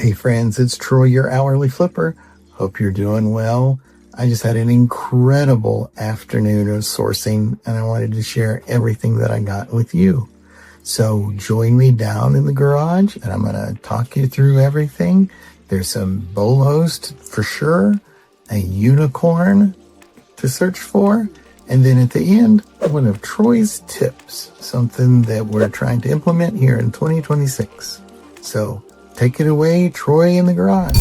Hey friends, it's Troy, your hourly flipper. Hope you're doing well. I just had an incredible afternoon of sourcing and I wanted to share everything that I got with you. So join me down in the garage and I'm going to talk you through everything. There's some bolos for sure, a unicorn to search for, and then at the end, one of Troy's tips, something that we're trying to implement here in 2026. So take it away, Troy in the garage.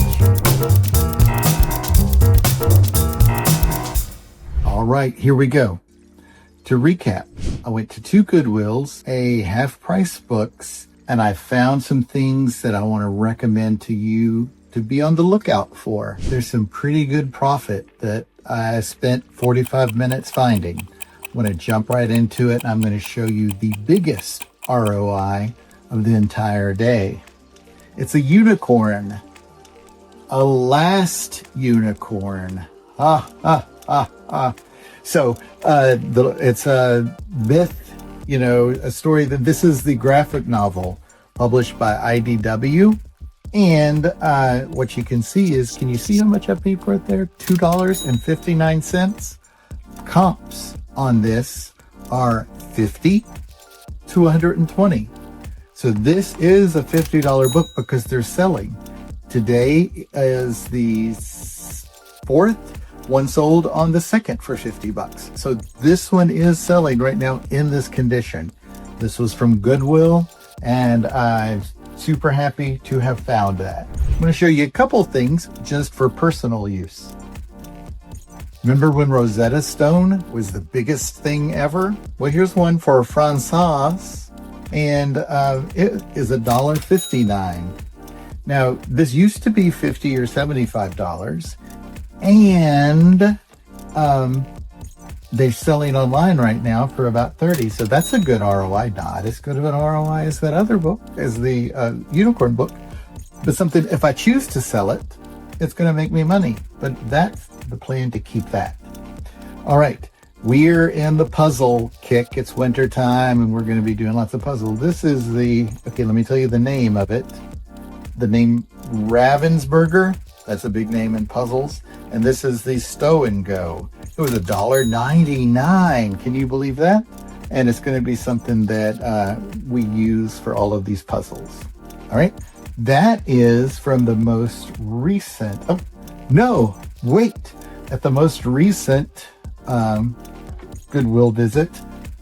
All right, here we go. To recap, I went to 2 Goodwills, a half-price books, and I found some things that I want to recommend to you to be on the lookout for. There's some pretty good profit that I spent 45 minutes finding. I'm going to jump right into it. I'm going to show you the biggest ROI of the entire day. It's a unicorn, a last unicorn. So it's a myth, a story that this is the graphic novel published by IDW. And what you can see is, can you see how much I paid for it there? $2.59. Comps on this are 50 to 120. So this is a $50 book because they're selling. Today is the 4th. One sold on the 2nd for $50. So this one is selling right now in this condition. This was from Goodwill, and I'm super happy to have found that. I'm going to show you a couple things just for personal use. Remember when Rosetta Stone was the biggest thing ever? Well, here's one for Francoise. And it is $1.59. Now, this used to be $50 or $75, and they're selling online right now for about $30. So that's a good ROI. Not as good of an ROI as that other book, as the unicorn book, but something, if I choose to sell it, it's going to make me money. But that's the plan, to keep that. All right. We're in the puzzle kick. It's winter time and we're going to be doing lots of puzzles. This is let me tell you the name of it. The name Ravensburger. That's a big name in puzzles. And this is the Stow and Go. It was $1.99. Can you believe that? And it's going to be something that we use for all of these puzzles. All right. That is from the most recent. Oh, no, wait. At the most recent Goodwill visit,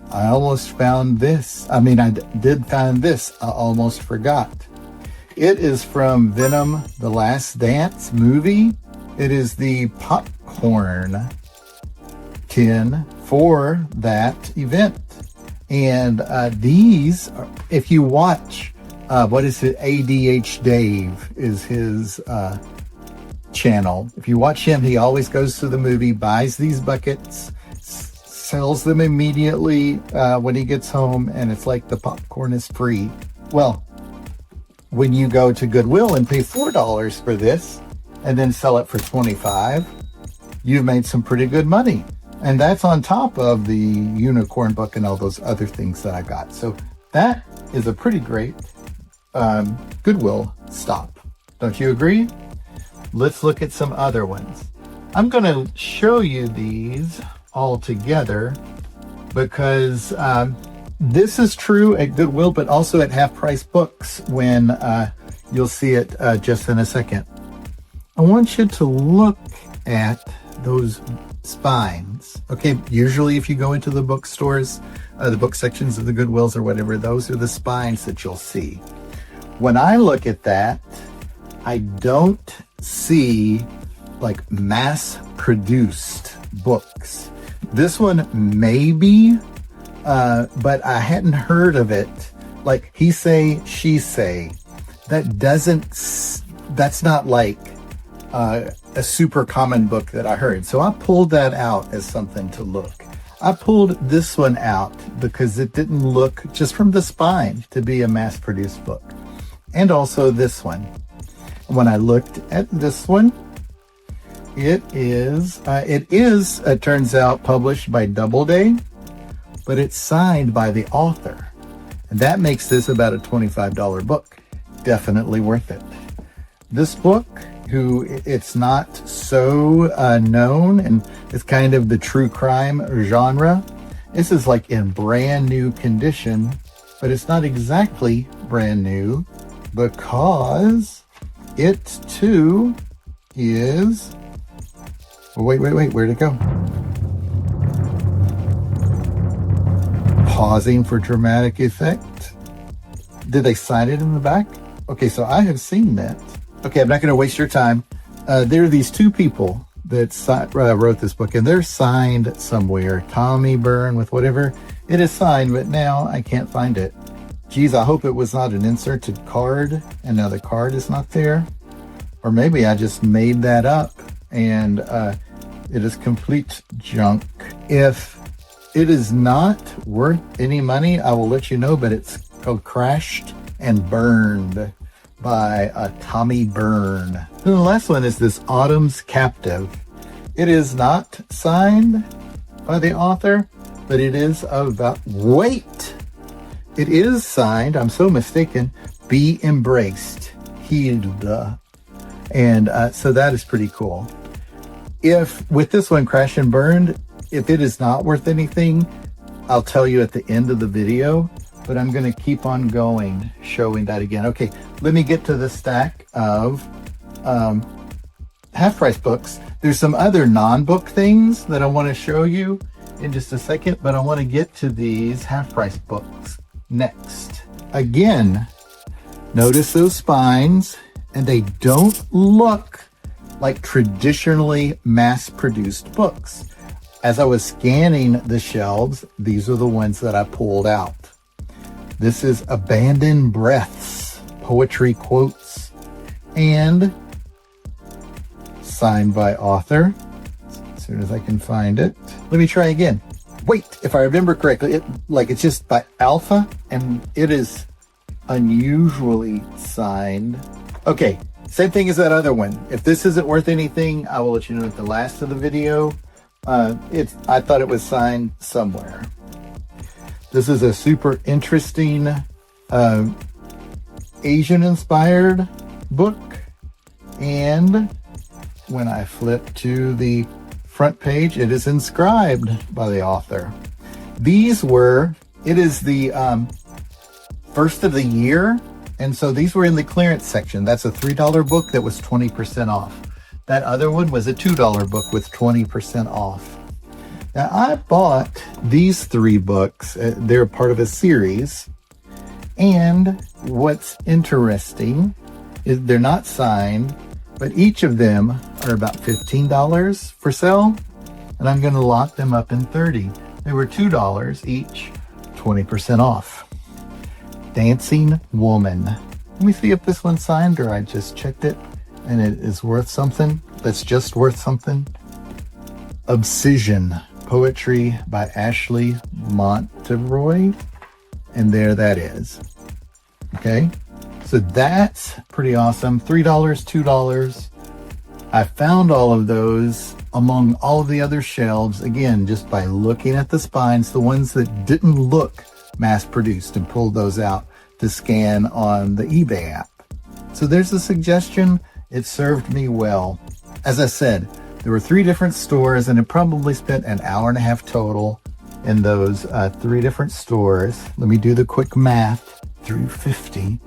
I almost found this. I did find this. I almost forgot. It is from Venom: The Last Dance movie. It is the popcorn tin for that event. And these, if you watch, ADH Dave is his channel. If you watch him, he always goes to the movie, buys these buckets, sells them immediately when he gets home, and it's like the popcorn is free. Well, when you go to Goodwill and pay $4 for this and then sell it for $25, you've made some pretty good money. And that's on top of the unicorn book and all those other things that I got. So that is a pretty great Goodwill stop. Don't you agree? Let's look at some other ones. I'm going to show you these all together because this is true at Goodwill, but also at Half Price Books when you'll see it just in a second. I want you to look at those spines. Okay, usually if you go into the bookstores, the book sections of the Goodwills or whatever, those are the spines that you'll see. When I look at that, I don't see like mass-produced books. This one maybe, but I hadn't heard of it. Like he say, she say. That's not like a super common book that I heard. So I pulled that out as something to look. I pulled this one out because it didn't look, just from the spine, to be a mass-produced book. And also this one. When I looked at this one, it turns out, published by Doubleday, but it's signed by the author. And that makes this about a $25 book. Definitely worth it. this book, who it's not so known, and it's kind of the true crime genre. This is like in brand new condition, but it's not exactly brand new because it too is... Wait, where'd it go? Pausing for dramatic effect. Did they sign it in the back? Okay, so I have seen that. Okay, I'm not going to waste your time. There are these two people that wrote this book, and they're signed somewhere. Tommy Byrne with whatever. It is signed, but now I can't find it. Geez, I hope it was not an inserted card, and now the card is not there. Or maybe I just made that up, and it is complete junk. If it is not worth any money, I will let you know, but it's called Crashed and Burned by Tommy Byrne. And the last one is this Autumn's Captive. It is not signed by the author, but it is about... Wait! It is signed, I'm so mistaken, Be Embraced, Hilda. And so that is pretty cool. If, with this one, Crash and Burned, if it is not worth anything, I'll tell you at the end of the video, but I'm going to keep on going, showing that again. Okay, let me get to the stack of half-price books. There's some other non-book things that I want to show you in just a second, but I want to get to these half-price books next. Again, notice those spines, and they don't look like traditionally mass-produced books. As I was scanning the shelves, these are the ones that I pulled out. This is Abandoned Breaths, poetry quotes, and signed by author. As soon as I can find it. Let me try again. Wait, if I remember correctly, it's just by Alpha, and it is unusually signed. Okay, same thing as that other one. If this isn't worth anything, I will let you know at the last of the video. I thought it was signed somewhere. This is a super interesting Asian-inspired book. And when I flip to the front page, it is inscribed by the author. It is the first of the year. And so these were in the clearance section. That's a $3 book that was 20% off. That other one was a $2 book with 20% off. Now, I bought these 3 books. They're part of a series. And what's interesting is they're not signed, but each of them are about $15 for sale. And I'm going to lock them up in 30. They were $2 each, 20% off. Dancing Woman. Let me see if this one's signed or I just checked it and it is worth something. That's just worth something. Obsession, poetry by Ashley Monteroy. And there that is. Okay, so that's pretty awesome. $3, $2. I found all of those among all of the other shelves, again, just by looking at the spines, the ones that didn't look mass-produced, and pulled those out to scan on the eBay app. So there's a suggestion. It served me well. As I said, there were 3 different stores, and it probably spent an hour and a half total in those 3 different stores. Let me do the quick math. $350.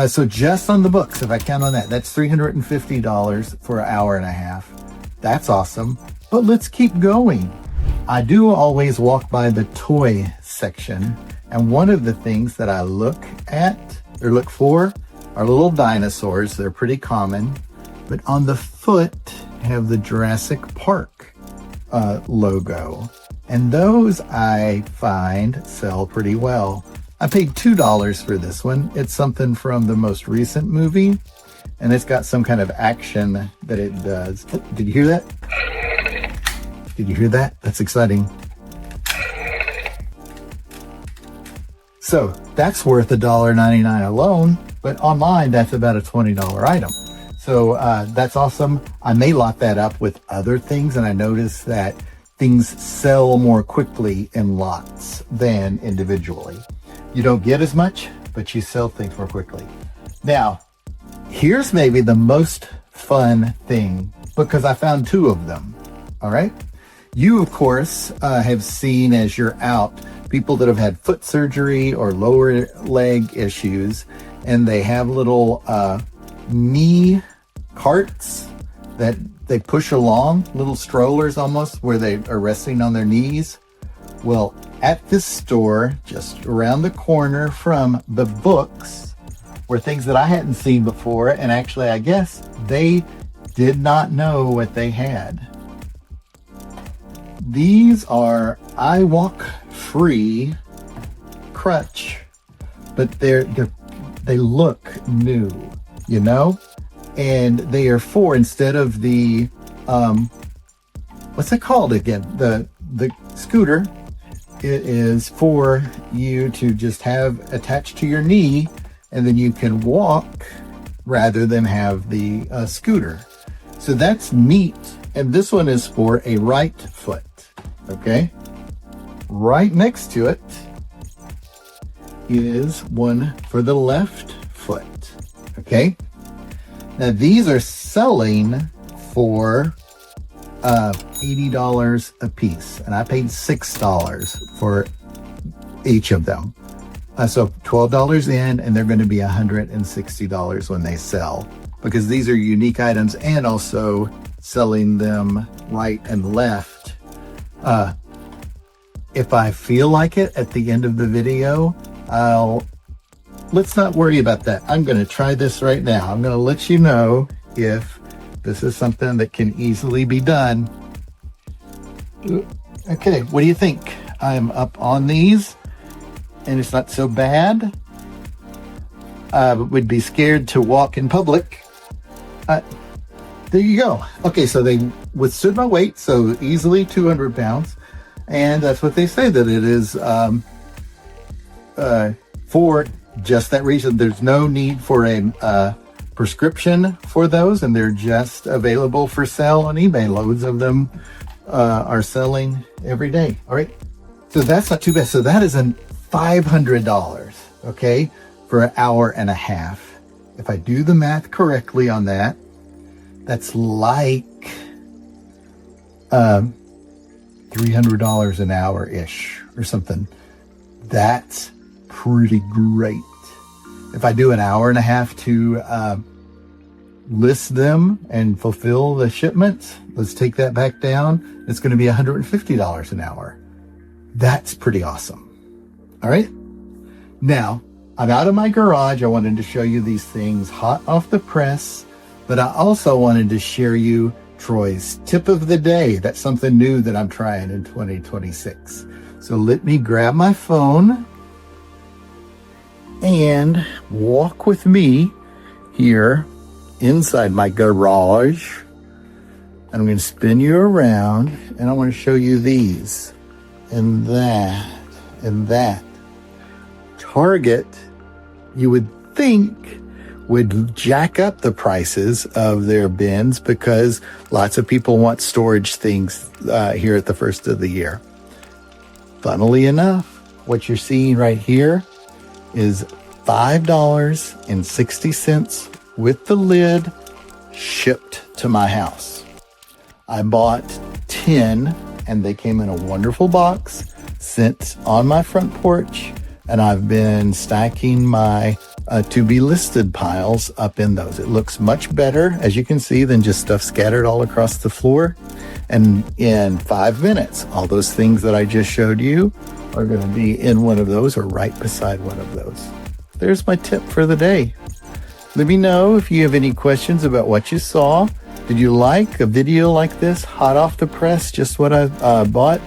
So just on the books, if I count on that, that's $350 for an hour and a half. That's awesome. But let's keep going. I do always walk by the toy section, and one of the things that I look for are little dinosaurs. They're pretty common, but on the foot have the Jurassic Park logo, and those I find sell pretty well. I paid $2 for this one. It's something from the most recent movie, and it's got some kind of action that it does. Did you hear that? Did you hear that? That's exciting. So that's worth $1.99 alone, but online that's about a $20 item. So that's awesome. I may lock that up with other things, and I noticed that things sell more quickly in lots than individually. You don't get as much, but you sell things more quickly. Now, Here's maybe the most fun thing, because I found two of them. All right. You, of course, have seen as you're out people that have had foot surgery or lower leg issues, and they have little knee carts that they push along, little strollers almost, where they are resting on their knees. Well, at this store, just around the corner from the books, were things that I hadn't seen before, and actually, I guess they did not know what they had. These are I Walk Free crutch, but they look new, you know, and they are for, instead of the what's it called again? The scooter. It is for you to just have attached to your knee, and then you can walk rather than have the scooter. So that's neat. And this one is for a right foot. Okay. Right next to it is one for the left foot. Okay. Now these are selling for $80 a piece, and I paid $6 for each of them. So $12 in, and they're going to be $160 when they sell, because these are unique items, and also selling them right and left. If I feel like it at the end of the video, let's not worry about that. I'm going to try this right now. I'm going to let you know if this is something that can easily be done. Okay, what do you think? I'm up on these, and it's not so bad. Would be scared to walk in public. There you go. Okay, so they withstood my weight, so easily 200 pounds. And that's what they say, that it is for just that reason. There's no need for a prescription for those, and they're just available for sale on eBay. Loads of them are selling every day. All right, so that's not too bad. So that is $500, okay, for an hour and a half. If I do the math correctly on that, that's like $300 an hour-ish or something. That's pretty great. If I do an hour and a half to list them and fulfill the shipments, let's take that back down. It's going to be $150 an hour. That's pretty awesome. All right. Now, I'm out of my garage. I wanted to show you these things hot off the press, but I also wanted to share you Troy's tip of the day. That's something new that I'm trying in 2026. So let me grab my phone and walk with me here inside my garage. I'm going to spin you around, and I want to show you these and that and that. Target, you would think, would jack up the prices of their bins because lots of people want storage things here at the first of the year. Funnily enough, what you're seeing right here is $5.60 with the lid shipped to my house. I bought 10, and they came in a wonderful box, sent on my front porch, and I've been stacking my to be listed piles up in those. It looks much better, as you can see, than just stuff scattered all across the floor. And in 5 minutes, all those things that I just showed you are going to be in one of those or right beside one of those. There's my tip for the day. Let me know if you have any questions about what you saw. Did you like a video like this, hot off the press, just what I bought,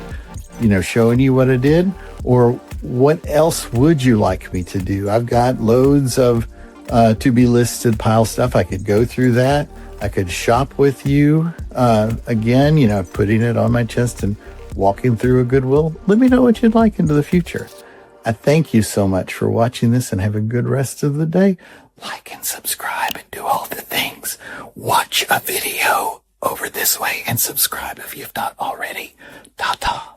showing you what I did? Or what else would you like me to do? I've got loads of to be listed pile stuff. I could go through that. I could shop with you. Again, putting it on my chest and walking through a Goodwill. Let me know what you'd like into the future. I thank you so much for watching this, and have a good rest of the day. Like and subscribe and do all the things. Watch a video over this way and subscribe if you've not already. Ta-ta.